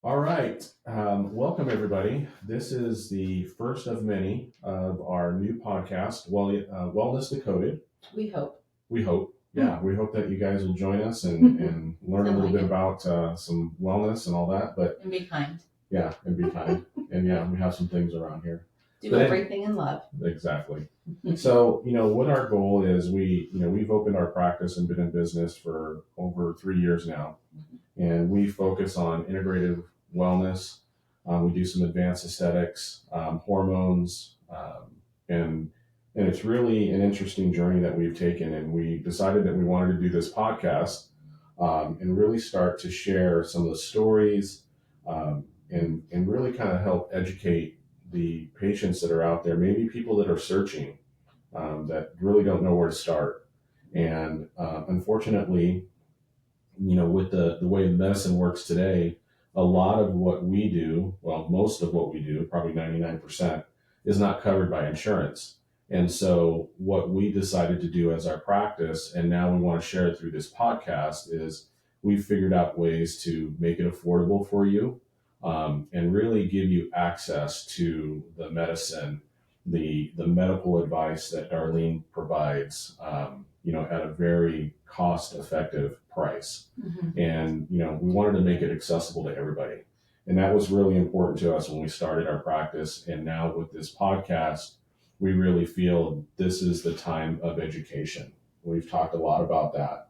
All right. Welcome, everybody. This is the first of many of our new podcast, Wellness Decoded. We hope. We hope. Yeah, we hope that you guys will join us and learn a little bit about some wellness and all that. And be kind. Yeah, and be kind. And yeah, we have some things around here. Do everything in love. Exactly. So, what our goal is, we've opened our practice and been in business for over 3 years now. And we focus on integrative wellness. We do some advanced aesthetics, hormones, and it's really an interesting journey that we've taken. And we decided that we wanted to do this podcast and really start to share some of the stories and really kind of help educate the patients that are out there, maybe people that are searching that really don't know where to start. And unfortunately, with the way medicine works today, a lot of what we do, well, most of what we do, probably 99%, is not covered by insurance. And so what we decided to do as our practice, and now we want to share it through this podcast, is we've figured out ways to make it affordable for you and really give you access to the medicine, the medical advice that Darlene provides, at a very cost-effective price. Mm-hmm. And, we wanted to make it accessible to everybody. And that was really important to us when we started our practice. And now with this podcast, we really feel this is the time of education. We've talked a lot about that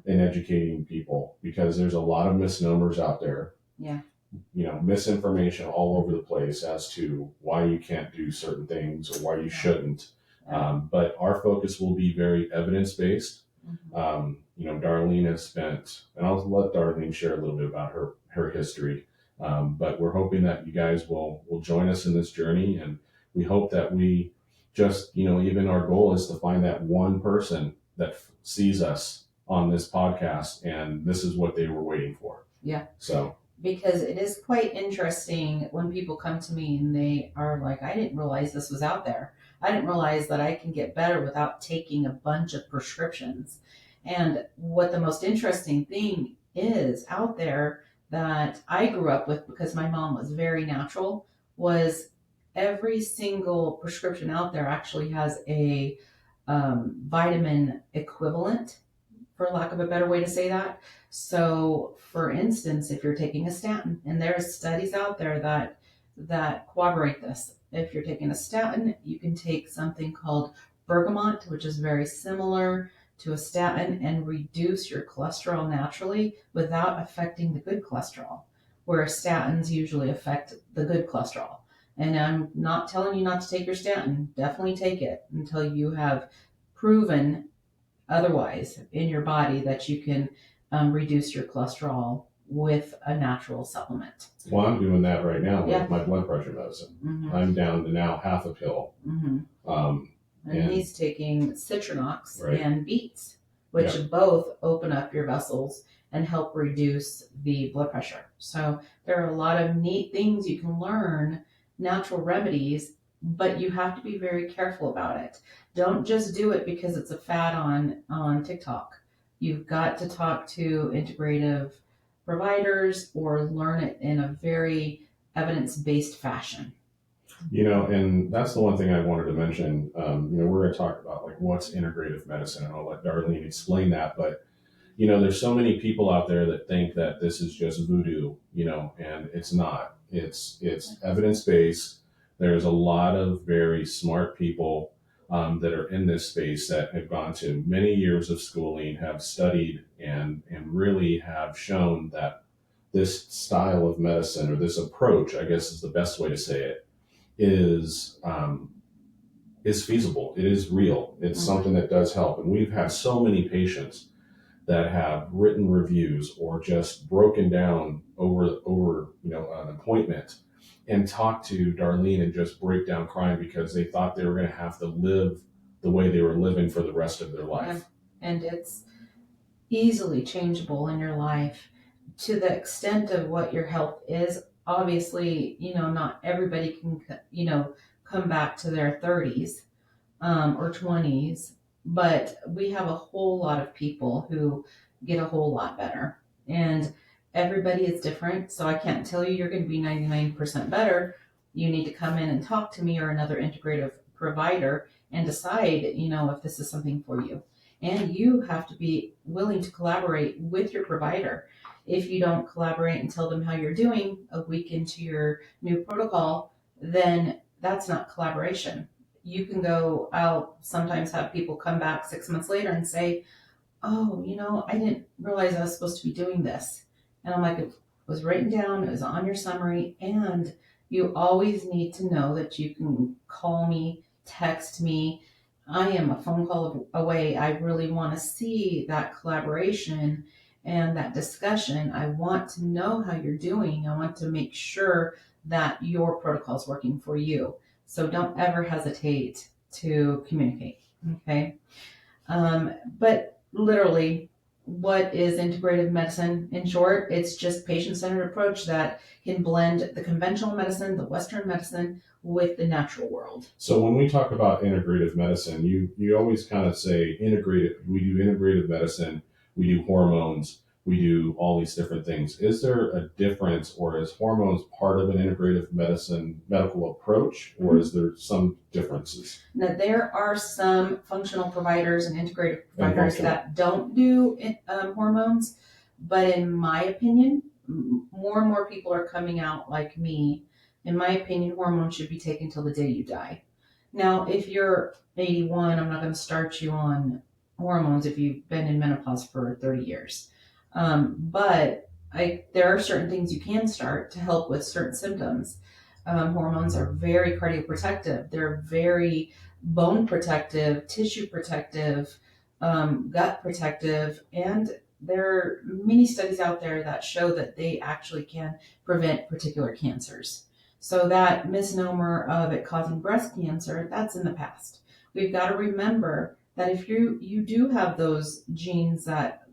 in educating people because there's a lot of misnomers out there. Yeah. Misinformation all over the place as to why you can't do certain things or why you shouldn't. But our focus will be very evidence-based. Darlene has spent, and I'll let Darlene share a little bit about her history. But we're hoping that you guys will join us in this journey. And we hope that we just, even our goal is to find that one person that sees us on this podcast and this is what they were waiting for. Yeah. So. Because it is quite interesting when people come to me and they are like, I didn't realize this was out there. I didn't realize that I can get better without taking a bunch of prescriptions. And what the most interesting thing is out there that I grew up with, because my mom was very natural, was every single prescription out there actually has a vitamin equivalent, for lack of a better way to say that. So, for instance, if you're taking a statin, and there's studies out there that corroborate this. If you're taking a statin, you can take something called bergamot, which is very similar to a statin, and reduce your cholesterol naturally without affecting the good cholesterol, where statins usually affect the good cholesterol. And I'm not telling you not to take your statin. Definitely take it until you have proven otherwise in your body that you can reduce your cholesterol with a natural supplement. Well, I'm doing that right now with my blood pressure medicine. Mm-hmm. I'm down to now half a pill. Mm-hmm. And he's taking citrinox and beets, which both open up your vessels and help reduce the blood pressure. So there are a lot of neat things you can learn, natural remedies, but you have to be very careful about it. Don't just do it because it's a fad on TikTok. You've got to talk to integrative providers or learn it in a very evidence-based fashion. And that's the one thing I wanted to mention. We're going to talk about like what's integrative medicine, and I'll let Darlene explain that. But there's so many people out there that think that this is just voodoo, and it's not. It's evidence-based. There's a lot of very smart people that are in this space that have gone to many years of schooling, have studied, and really have shown that this style of medicine, or this approach, I guess is the best way to say it, is feasible. It is real. It's something that does help. And we've had so many patients that have written reviews or just broken down over an appointment and talk to Darlene and just break down crying because they thought they were going to have to live the way they were living for the rest of their life. And it's easily changeable in your life to the extent of what your health is. Obviously, not everybody can, come back to their 30s or 20s, but we have a whole lot of people who get a whole lot better. And everybody is different, so I can't tell you you're going to be 99% better. You need to come in and talk to me or another integrative provider and decide, if this is something for you. And you have to be willing to collaborate with your provider. If you don't collaborate and tell them how you're doing a week into your new protocol, then that's not collaboration. You can go, I'll sometimes have people come back 6 months later and say, oh, I didn't realize I was supposed to be doing this. And I'm like, it was written down, it was on your summary, and you always need to know that you can call me, text me. I am a phone call away. I really want to see that collaboration and that discussion. I want to know how you're doing. I want to make sure that your protocol is working for you. So don't ever hesitate to communicate. Okay. But literally, what is integrative medicine? In short, it's just patient-centered approach that can blend the conventional medicine, the Western medicine, with the natural world. So when we talk about integrative medicine, you always kind of say integrative. We do integrative medicine. We do hormones. We do all these different things. Is there a difference, or is hormones part of an integrative medicine medical approach, or is there some differences? Now, there are some functional providers and integrative providers that don't do hormones, but in my opinion, more and more people are coming out like me. In my opinion, hormones should be taken till the day you die. Now, if you're 81, I'm not going to start you on hormones if you've been in menopause for 30 years. But there are certain things you can start to help with certain symptoms. Hormones are very cardioprotective. They're very bone protective, tissue protective, gut protective, and there are many studies out there that show that they actually can prevent particular cancers. So that misnomer of it causing breast cancer, that's in the past. We've got to remember that if you do have those genes that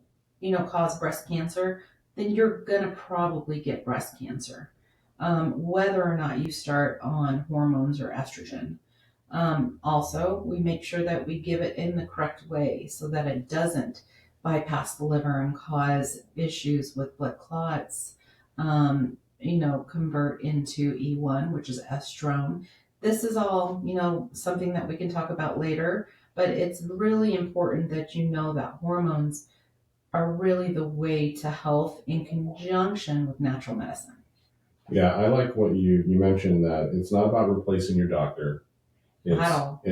cause breast cancer, then you're gonna probably get breast cancer, whether or not you start on hormones or estrogen. Also, we make sure that we give it in the correct way so that it doesn't bypass the liver and cause issues with blood clots, convert into E1, which is estrone. This is all, something that we can talk about later, but it's really important that you know that hormones are really the way to health in conjunction with natural medicine. Yeah, I like what you mentioned, that it's not about replacing your doctor. At all.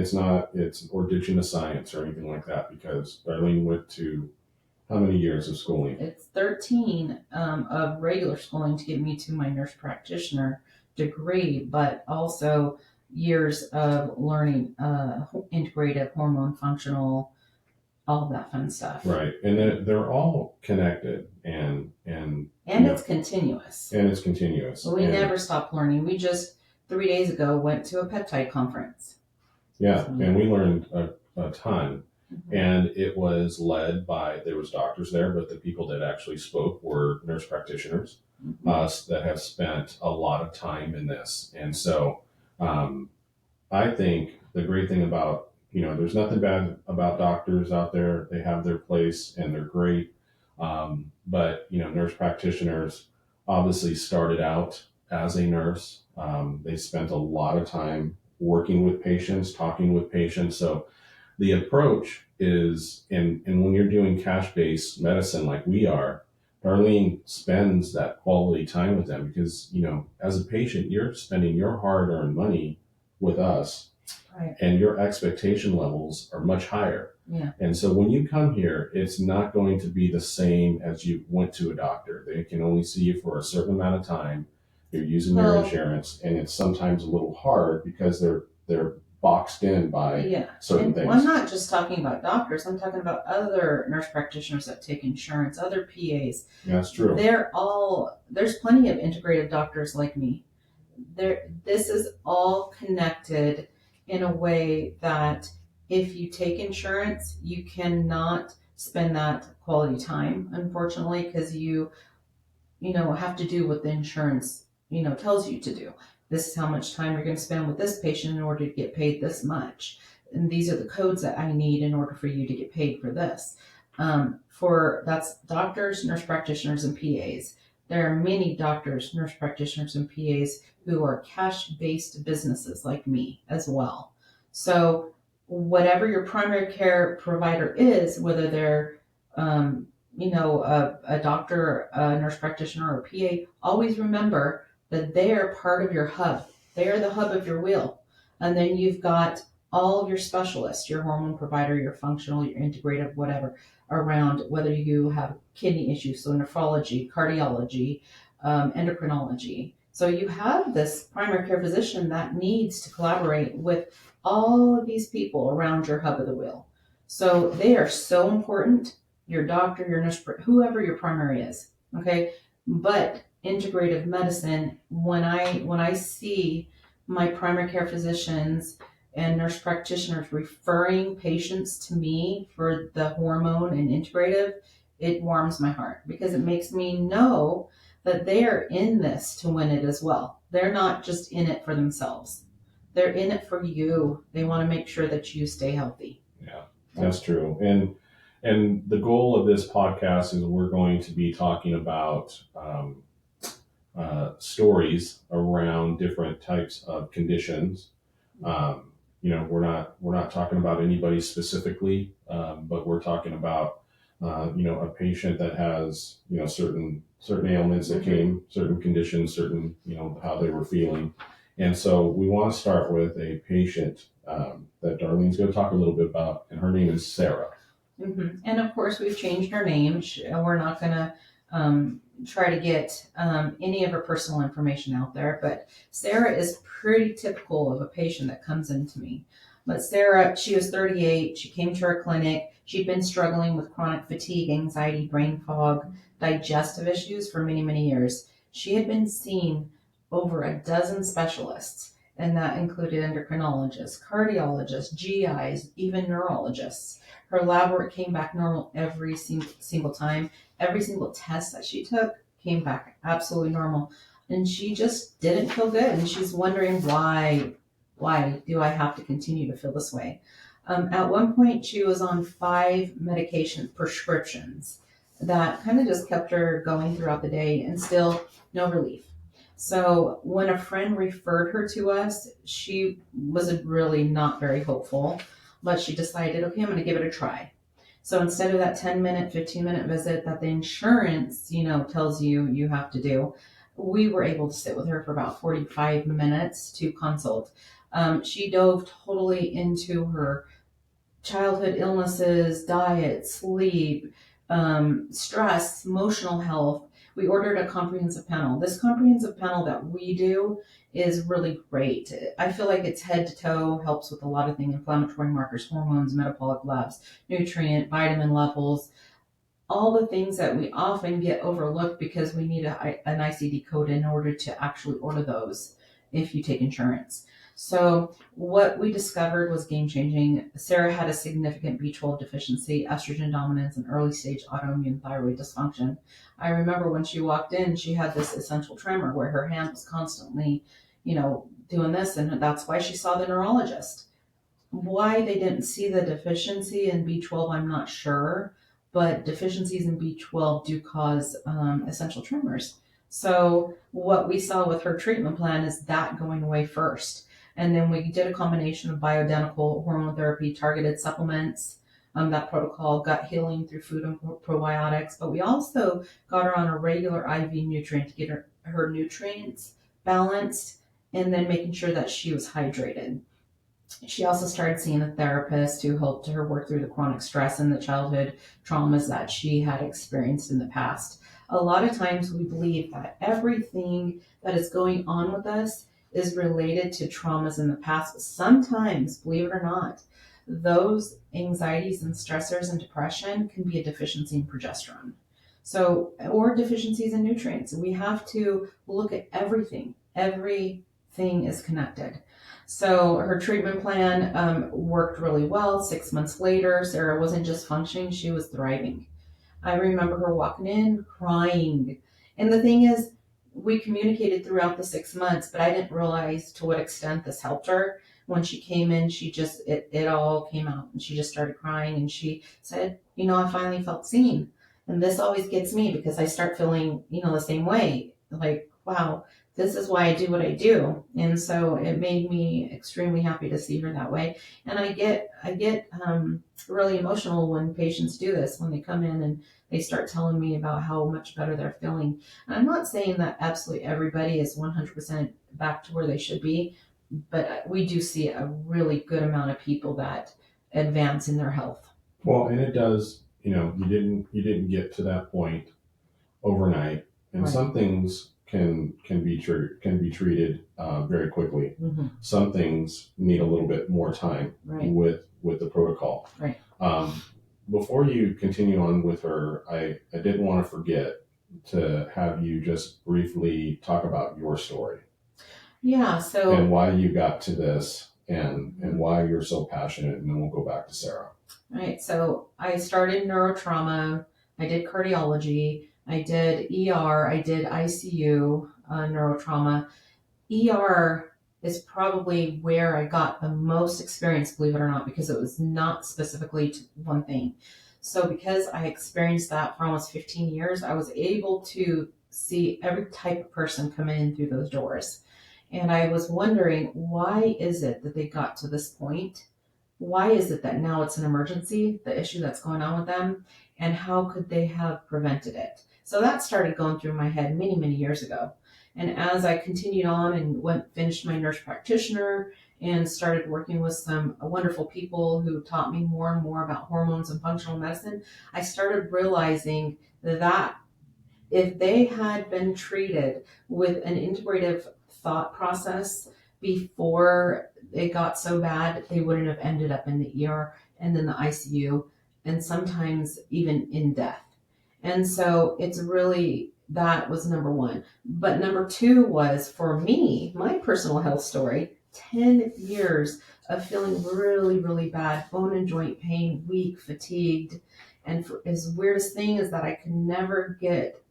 Or ditching the science or anything like that, because Darlene went to how many years of schooling? It's 13 of regular schooling to get me to my nurse practitioner degree, but also years of learning integrative, hormone, functional, all that fun stuff. Right, and they're all connected, and it's continuous. And it's continuous. We never stop learning. We just 3 days ago went to a peptide conference. Yeah, and we learned a ton. Mm-hmm. And it was led by, there was doctors there, but the people that actually spoke were nurse practitioners, mm-hmm. That have spent a lot of time in this. And so I think the great thing about, there's nothing bad about doctors out there. They have their place and they're great. But, nurse practitioners obviously started out as a nurse. They spent a lot of time working with patients, talking with patients. So the approach is, and when you're doing cash-based medicine like we are, Darlene spends that quality time with them because, as a patient, you're spending your hard-earned money with us, right, and your expectation levels are much higher. Yeah. And so when you come here, it's not going to be the same as you went to a doctor. They can only see you for a certain amount of time. You're using their insurance, and it's sometimes a little hard because they're boxed in by certain things. I'm not just talking about doctors. I'm talking about other nurse practitioners that take insurance, other PAs. Yeah, that's true. There's plenty of integrative doctors like me. This is all connected in a way that if you take insurance, you cannot spend that quality time, unfortunately, because you have to do what the insurance, tells you to do. This is how much time you're going to spend with this patient in order to get paid this much. And these are the codes that I need in order for you to get paid for this. That's doctors, nurse practitioners, and PAs. There are many doctors, nurse practitioners, and PAs who are cash-based businesses like me as well. So whatever your primary care provider is, whether they're a doctor, a nurse practitioner, or a PA, always remember that they are part of your hub. They are the hub of your wheel. And then you've got all of your specialists, your hormone provider, your functional, your integrative, whatever, around whether you have kidney issues, so nephrology, cardiology, endocrinology. So you have this primary care physician that needs to collaborate with all of these people around your hub of the wheel. So they are so important, your doctor, your nurse, whoever your primary is, okay? But integrative medicine, when I see my primary care physicians and nurse practitioners referring patients to me for the hormone and integrative, it warms my heart because it makes me know that they are in this to win it as well. They're not just in it for themselves. They're in it for you. They want to make sure that you stay healthy. Yeah, that's true. And the goal of this podcast is we're going to be talking about stories around different types of conditions. We're not talking about anybody specifically, but we're talking about a patient that has certain ailments that came, certain conditions, certain how they were feeling, and so we want to start with a patient that Darlene's going to talk a little bit about, and her name is Sarah. Mm-hmm. And of course, we've changed her name. We're not going to try to get any of her personal information out there, but Sarah is pretty typical of a patient that comes into me. But Sarah, she was 38. She came to our clinic. She'd been struggling with chronic fatigue, anxiety, brain fog, digestive issues for many, many years. She had been seen over a dozen specialists, and that included endocrinologists, cardiologists, GIs, even neurologists. Her lab work came back normal every single time. Every single test that she took came back absolutely normal. And she just didn't feel good. And she's wondering why do I have to continue to feel this way? At one point, she was on 5 medication prescriptions that kind of just kept her going throughout the day and still no relief. So when a friend referred her to us, she was really not very hopeful, but she decided, okay, I'm going to give it a try. So instead of that 10-minute, 15-minute visit that the insurance, tells you have to do, we were able to sit with her for about 45 minutes to consult. She dove totally into her childhood illnesses, diet, sleep, stress, emotional health. We ordered a comprehensive panel. This comprehensive panel that we do is really great. I feel like it's head to toe, helps with a lot of things, inflammatory markers, hormones, metabolic labs, nutrient, vitamin levels, all the things that we often get overlooked because we need an ICD code in order to actually order those if you take insurance. So what we discovered was game-changing. Sarah had a significant B12 deficiency, estrogen dominance, and early-stage autoimmune thyroid dysfunction. I remember when she walked in, she had this essential tremor where her hand was constantly, doing this, and that's why she saw the neurologist. Why they didn't see the deficiency in B12, I'm not sure, but deficiencies in B12 do cause essential tremors. So what we saw with her treatment plan is that going away first. And then we did a combination of bioidentical hormone therapy, targeted supplements, that protocol, gut healing through food and probiotics. But we also got her on a regular IV nutrient to get her nutrients balanced and then making sure that she was hydrated. She also started seeing a therapist who helped her work through the chronic stress and the childhood traumas that she had experienced in the past. A lot of times we believe that everything that is going on with us is related to traumas in the past. But sometimes, believe it or not, those anxieties and stressors and depression can be a deficiency in progesterone. So, or deficiencies in nutrients. We have to look at everything. Everything is connected. So her treatment plan worked really well. 6 months later, Sarah wasn't just functioning, she was thriving. I remember her walking in crying. And the thing is, we communicated throughout the 6 months, but I didn't realize to what extent this helped her. When she came in, she just, it all came out and she just started crying and she said, I finally felt seen. And this always gets me because I start feeling, the same way. Like, wow, this is why I do what I do. And so it made me extremely happy to see her that way. And I get really emotional when patients do this, when they come in and they start telling me about how much better they're feeling. And I'm not saying that absolutely everybody is 100% back to where they should be, but we do see a really good amount of people that advance in their health. Well, and it does. You didn't get to that point overnight, and Right. some things can be treated very quickly. Mm-hmm. Some things need a little bit more time Right. with the protocol. Right. Before you continue on with her, I didn't want to forget to have you just briefly talk about your story Yeah. and So, why you got to this and why you're so passionate, and then we'll go back to Sarah. right. So I started neurotrauma. I did cardiology. I did ER. I did ICU, neurotrauma. ER is probably where I got the most experience, believe it or not, because it was not specifically to one thing. So because I experienced that for almost 15 years, I was able to see every type of person come in through those doors. And I was wondering, why is it that they got to this point? Why is it that now it's an emergency, the issue that's going on with them, and how could they have prevented it? So that started going through my head many, many years ago. And as I continued on and finished my nurse practitioner and started working with some wonderful people who taught me more and more about hormones and functional medicine, I started realizing that if they had been treated with an integrative thought process before it got so bad, they wouldn't have ended up in the ER and then the ICU and sometimes even in death. And so it's really, that was number one. But number two was, for me, my personal health story, 10 years of feeling really, really bad, bone and joint pain, weak, fatigued. And as weirdest thing is that I could never get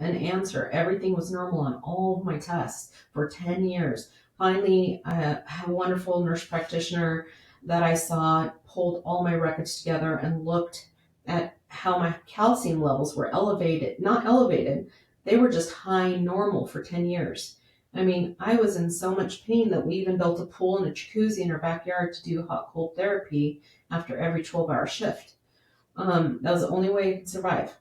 an answer. Everything was normal on all of my tests for 10 years. Finally, a wonderful nurse practitioner that I saw pulled all my records together and looked at how my calcium levels were elevated, not elevated, they were just high normal for 10 years. I mean, I was in so much pain that we even built a pool and a jacuzzi in our backyard to do hot cold therapy after every 12-hour shift. That was the only way I could survive.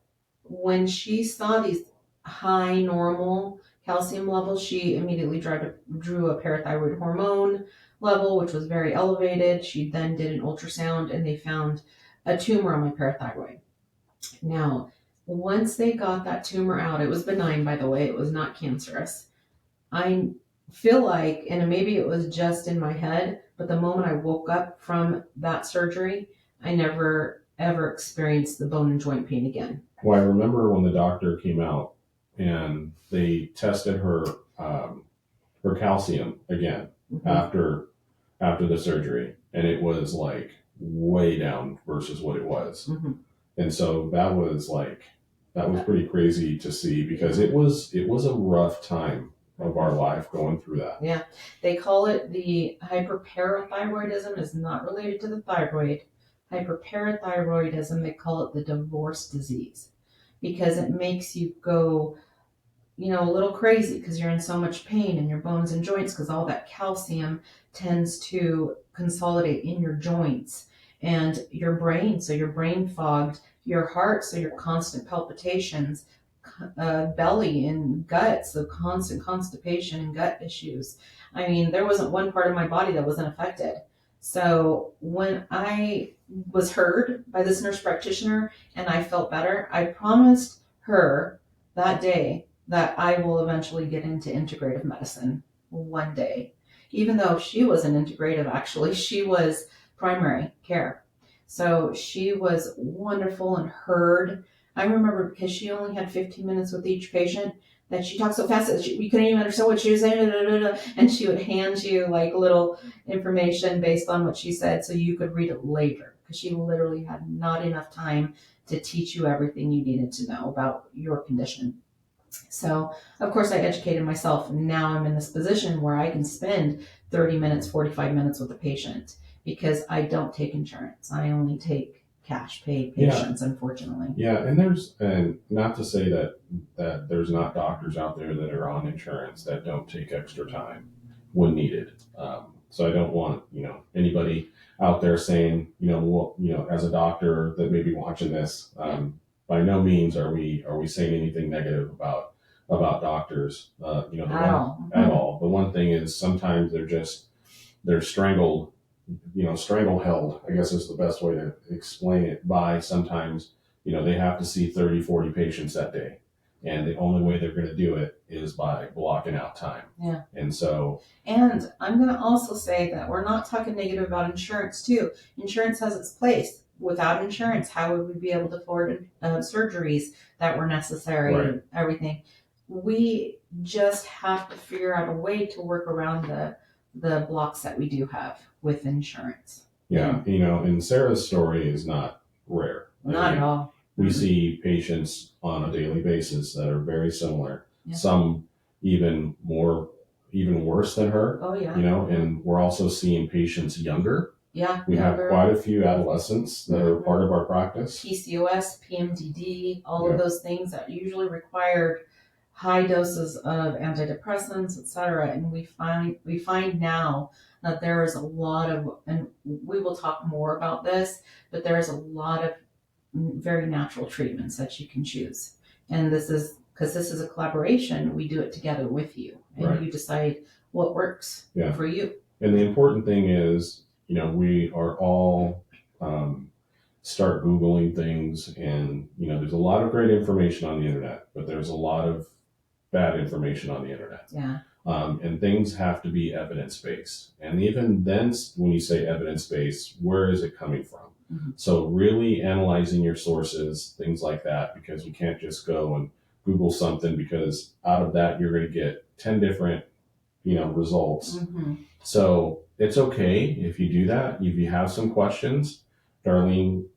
When she saw these high normal calcium levels, she immediately drew a parathyroid hormone level, which was very elevated. She then did an ultrasound and they found a tumor on my parathyroid. Now, once they got that tumor out, it was benign, by the way, it was not cancerous. I feel like, and maybe it was just in my head, but the moment I woke up from that surgery, I never ever experienced the bone and joint pain again. Well, I remember when the doctor came out and they tested her calcium again Mm-hmm. after the surgery, and it was like way down versus what it was. Mm-hmm. And so that was pretty crazy to see, because it was a rough time of our life going through that. Yeah, they call it the hyperparathyroidism. Is not related to the thyroid. Hyperparathyroidism, they call it the divorce disease, because it makes you go, a little crazy because you're in so much pain in your bones and joints, because all that calcium tends to consolidate in your joints and your brain. So your brain fogged, your heart, so your constant palpitations, belly and gut, so constant constipation and gut issues. I mean, there wasn't one part of my body that wasn't affected. So when I was heard by this nurse practitioner and I felt better, I promised her that day that I will eventually get into integrative medicine one day. Even though she wasn't integrative, actually, she was primary care. So she was wonderful and heard. I remember, because she only had 15 minutes with each patient, that she talked so fast that we couldn't even understand what she was saying, and she would hand you like little information based on what she said so you could read it later, because she literally had not enough time to teach you everything you needed to know about your condition. So, of course, I educated myself. Now I'm in this position where I can spend 30 minutes, 45 minutes with a patient, because I don't take insurance. I only take cash pay patients, unfortunately. Yeah, and not to say that there's not doctors out there that are on insurance that don't take extra time when needed. So I don't want anybody out there saying well, as a doctor that may be watching this. By no means are we saying anything negative about doctors. At all. The one thing is sometimes they're strangled, strangle-held, I guess is the best way to explain it, by sometimes, they have to see 30, 40 patients that day. And the only way they're going to do it is by blocking out time. Yeah. And so. And I'm going to also say that we're not talking negative about insurance too. Insurance has its place. Without insurance, how would we be able to afford surgeries that were necessary and everything? We just have to figure out a way to work around the blocks that we do have with insurance. Yeah, and Sarah's story is not rare. Not at all. We see patients on a daily basis that are very similar. Yeah. Some even worse than her. Oh yeah. And we're also seeing patients younger. Yeah. We have quite a few adolescents that are part of our practice. PCOS, PMDD, all of those things that usually required high doses of antidepressants, etc. And we find now that there is a lot of, and we will talk more about this, but there is a lot of very natural treatments that you can choose. And this is because this is a collaboration. We do it together with you, and you decide what works for you. And the important thing is, we are all start Googling things, and there's a lot of great information on the internet, but there's a lot of bad information on the internet. Yeah. And things have to be evidence-based. And even then, when you say evidence-based, where is it coming from? Mm-hmm. So really analyzing your sources, things like that, because you can't just go and Google something, because out of that, you're going to get 10 different, results. Mm-hmm. So it's okay if you do that. If you have some questions, Darlene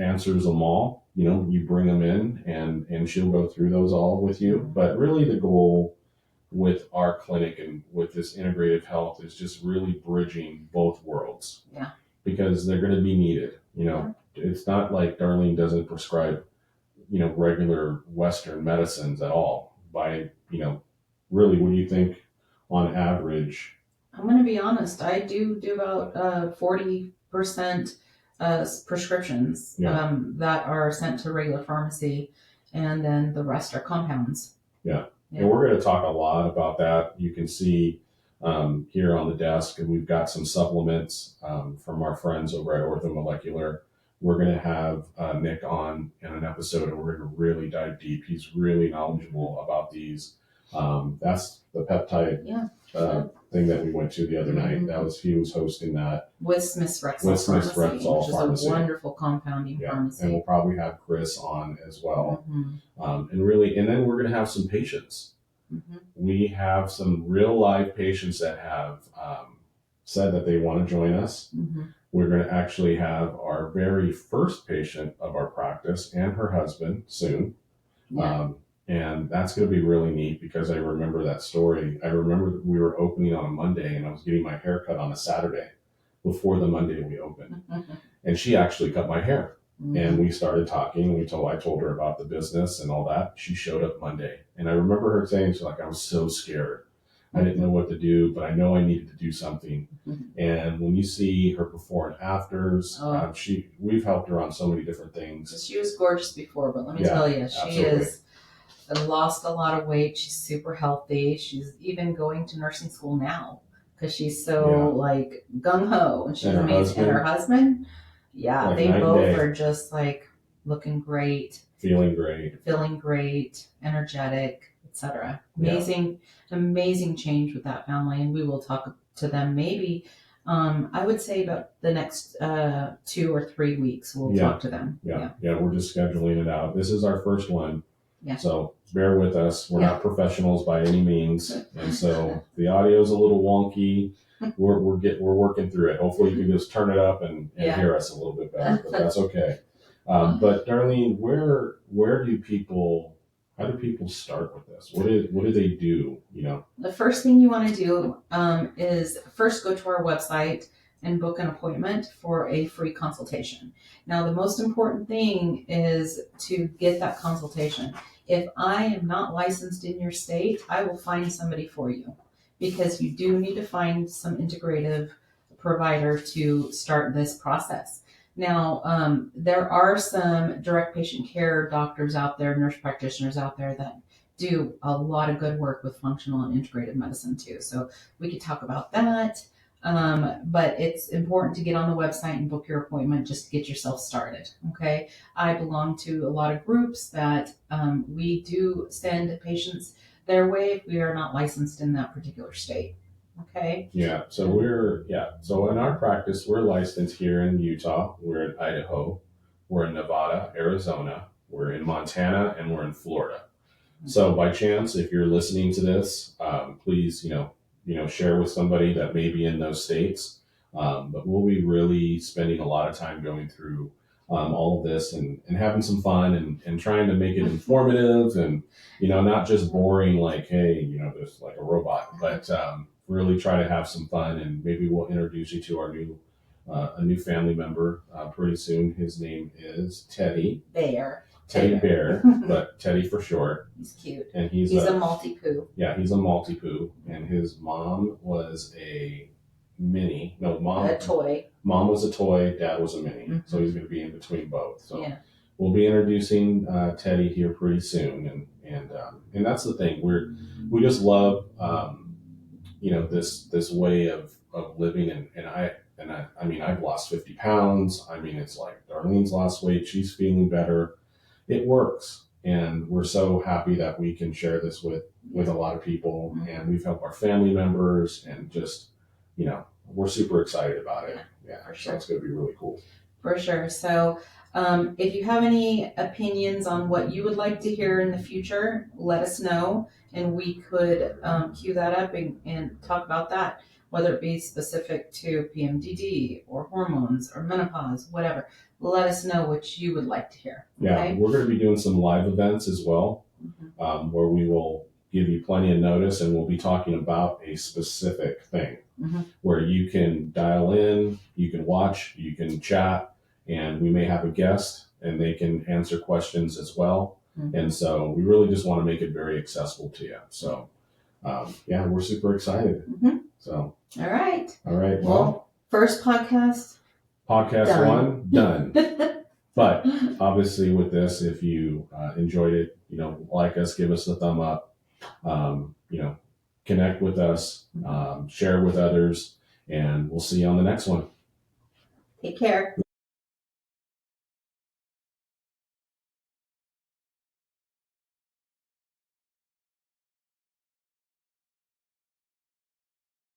answers them all. You bring them in and she'll go through those all with you. Mm-hmm. But really the goal with our clinic and with this integrative health is just really bridging both worlds. Yeah. Because they're going to be needed. It's not like Darlene doesn't prescribe, regular Western medicines at all. By, really, what do you think on average? I'm going to be honest. I do about 40% prescriptions that are sent to regular pharmacy, and then the rest are compounds. Yeah. And we're going to talk a lot about that. You can see here on the desk, and we've got some supplements from our friends over at Orthomolecular. We're going to have Nick on in an episode, and we're going to really dive deep. He's really knowledgeable about these. That's the peptide thing that we went to the other night. He was hosting that with Smith's Rexall Pharmacy, which is a wonderful compounding pharmacy. And we'll probably have Chris on as well. Mm-hmm. And then we're going to have some patients. Mm-hmm. We have some real live patients that have said that they want to join us. Mm-hmm. We're going to actually have our very first patient of our practice and her husband soon. Yeah. And that's going to be really neat, because I remember that story. I remember we were opening on a Monday, and I was getting my hair cut on a Saturday before the Monday we opened. Mm-hmm. And she actually cut my hair. Mm-hmm. And we started talking. I told her about the business and all that. She showed up Monday. And I remember her saying, I was so scared. I didn't know what to do, but I know I needed to do something. Mm-hmm. And when you see her before and afters, we've helped her on so many different things. She was gorgeous before, but let me tell you, she is lost a lot of weight. She's super healthy. She's even going to nursing school now because she's so gung-ho. And she's amazing. And her husband, they both are just looking great. Feeling great, energetic, etc. Amazing change with that family, and we will talk to them maybe. I would say about the next 2 or 3 weeks we'll talk to them. Yeah, we're just scheduling it out. This is our first one. Yeah. So bear with us. We're not professionals by any means, and so the audio is a little wonky. We're working through it. Hopefully you can just turn it up and hear us a little bit better, but that's okay. But Darlene, how do people start with this? What do they do? The first thing you want to do is first go to our website, and book an appointment for a free consultation. Now, the most important thing is to get that consultation. If I am not licensed in your state, I will find somebody for you, because you do need to find some integrative provider to start this process. Now, there are some direct patient care doctors out there, nurse practitioners out there that do a lot of good work with functional and integrative medicine too. So we could talk about that. But it's important to get on the website and book your appointment just to get yourself started. Okay. I belong to a lot of groups that we do send patients their way if we are not licensed in that particular state. Okay. Yeah. So So in our practice, we're licensed here in Utah. We're in Idaho. We're in Nevada, Arizona. We're in Montana, and we're in Florida. So by chance, if you're listening to this, please, share with somebody that may be in those states. But we'll be really spending a lot of time going through all of this and having some fun and trying to make it informative and, not just boring, like, hey, there's like a robot, but really try to have some fun. And maybe we'll introduce you to a new family member pretty soon. His name is Teddy Bear, but Teddy for short. He's cute. And he's a multi-poo. Yeah, he's a multi-poo. And his mom was a mini. No, a toy. Mom was a toy, dad was a mini. Mm-hmm. So he's going to be in between both. So yeah. We'll be introducing Teddy here pretty soon. And that's the thing. We just love, this way of living. And I mean, I've lost 50 pounds. I mean, it's like Darlene's lost weight. She's feeling better. It works, and we're so happy that we can share this with a lot of people, mm-hmm. and we've helped our family members, and just, we're super excited about it. Yeah, for so sure. it's going to be really cool. For sure. So if you have any opinions on what you would like to hear in the future, let us know, and we could queue that up and talk about that, whether it be specific to PMDD or hormones or menopause, whatever. Let us know what you would like to hear. Okay? Yeah, we're going to be doing some live events as well, mm-hmm. Where we will give you plenty of notice, and we'll be talking about a specific thing, mm-hmm. where you can dial in, you can watch, you can chat, and we may have a guest, and they can answer questions as well. Mm-hmm. And so we really just want to make it very accessible to you. So, we're super excited. Mm-hmm. So, all right. Well, first podcast done. 1 done. But obviously, with this, if you enjoyed it, like us, give us a thumb up. Connect with us, share with others, and we'll see you on the next one. Take care.